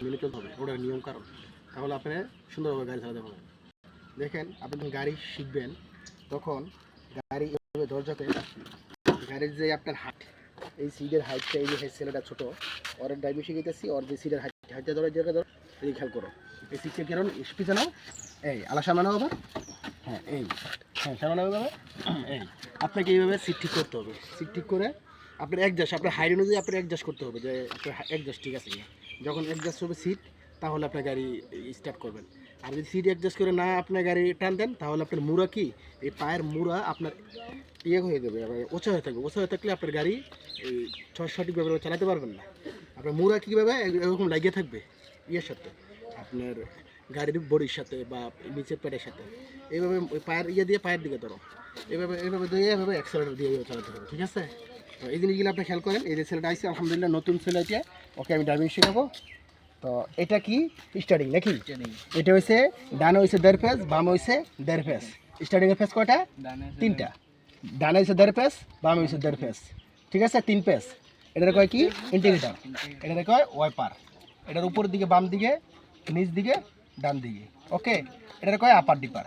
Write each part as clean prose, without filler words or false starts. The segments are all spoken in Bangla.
মেনে চলতে হবে, ওটার নিয়ম কারণ, তাহলে আপনি সুন্দরভাবে গাড়ি চালাতে পারবেন। দেখেন আপনি যখন গাড়ি শিখবেন তখন গাড়ি এভাবে দরজাতে গাড়ির যে আপনার হাইট, এই সিটের হাইটটা, এই যে ছেলেটা ছোটো, ওর ড্রাইভিং শিখেছি, ওর যে সিটের হাইটটা ধরে জায়গা ধরো, এই খেয়াল করো, এই সিটটা কেরণ স্পিচে নাও, এই আলা সামনে নাও আবার, হ্যাঁ এই, হ্যাঁ সামনে নাও এভাবে, এই আপনাকে এইভাবে সিট ঠিক করতে হবে। সিট ঠিক করে আপনার অ্যাডজাস্ট, আপনার হাইট অনুযায়ী আপনার অ্যাডজাস্ট করতে হবে যে আপনার অ্যাডজাস্ট ঠিক আছে কিনা। যখন অ্যাডজাস্ট হবে সিট, তাহলে আপনার গাড়ি স্টার্ট করবেন। আর যদি সিট অ্যাডজাস্ট করে না আপনার গাড়ি টান দেন, তাহলে আপনার মুড়া কি, এই পায়ের মুড়া আপনার ইয়ে হয়ে যাবে, ওচা হয়ে থাকবে। ওচা হয়ে থাকলে আপনার গাড়ি এই সঠিকভাবে চালাতে পারবেন না। আপনার মুড়া কীভাবে এরকম লাগিয়ে থাকবে ইয়ের সাথে, আপনার গাড়ির বডির সাথে বা নিচের প্যাডের সাথে, এইভাবে ওই পায়ের ইয়ে দিয়ে পায়ের দিকে ধরো, এইভাবে এইভাবে দিয়ে এভাবে অ্যাক্সেলারেটর দিয়ে চালাতে হবে, ঠিক আছে? তো এই জিনিসগুলো আপনি খেয়াল করেন। এই যে ছেলেটা আইসি আলহামদুলিল্লাহ নতুন ছেলে, এটা ওকে আমি ড্রাইভিং শেখাবো। তো এটা কি স্টার্টিং নাকি? এটা হয়েছে ডানে হয়েছে 1.5 পেজ, বামে হয়েছে 1.5 পেজ। স্টার্টিংয়ের পেজ কয়টা? 3টা। ডানে হয়েছে 1.5 পেজ, বামে হয়েছে 1.5 পেজ, ঠিক আছে? 3 পেজ। এটার কয় কি? ইন্ডিকেটর। এটার কয় ওয়াইপার। এটার উপর দিকে বাম দিকে, নিচ দিকে ডান দিকে, ওকে? এটার কয় আপার ডিপার।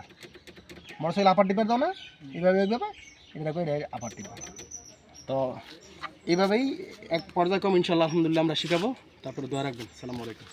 মোটরসাইকেল আপার ডিপার দাও না, এইভাবে এইভাবে, এটা কয় আপার ডিপার। তো এইভাবেই এক পর্যায়ক্রম ইনশাআল্লাহ আলহামদুলিল্লাহ আমরা শেখাবো। তারপরে দোয়া রাখবেন। আসসালামু আলাইকুম।